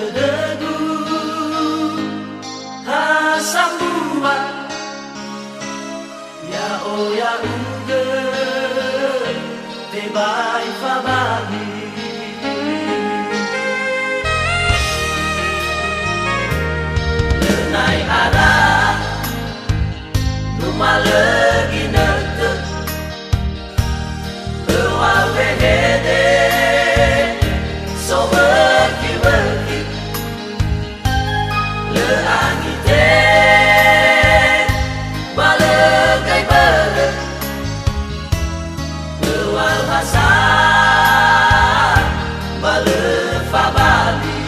terdegu Hasambua Ya o ya uge Te bai fabagi Lenai ara Numa lagi nete Ewa wehede So berki-berki Le angite Balegai bale Ewal hasan Bale fabali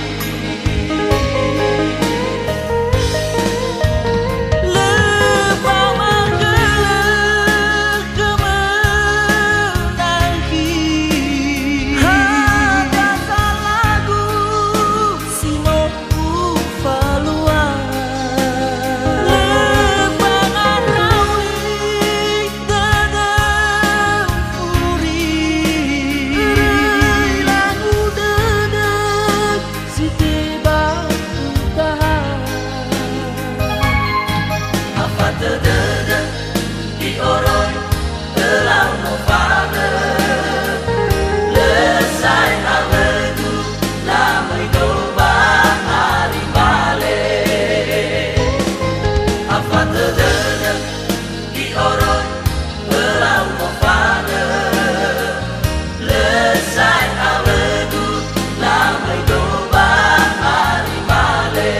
Di oroi telah mufade Lesai awegu lamai doba hari bale Apa terdede di oroi telah mufade Lesai awegu lamai doba hari bale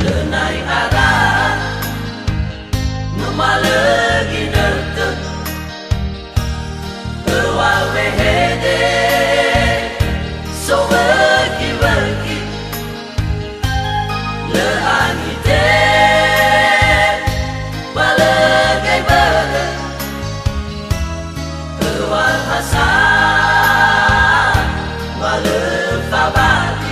Lenai arah Numa lagi nerte Ewa wehede So berki-berki Le angite Balegai bale Ewa hasan Bale fabali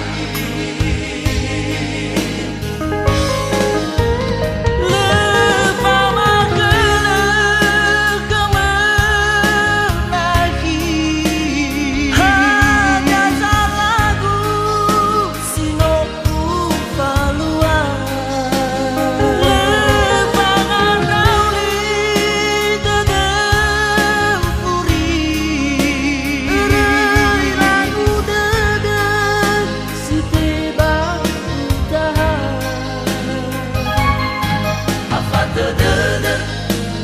Terdede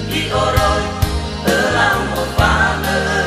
di oroi telah mufane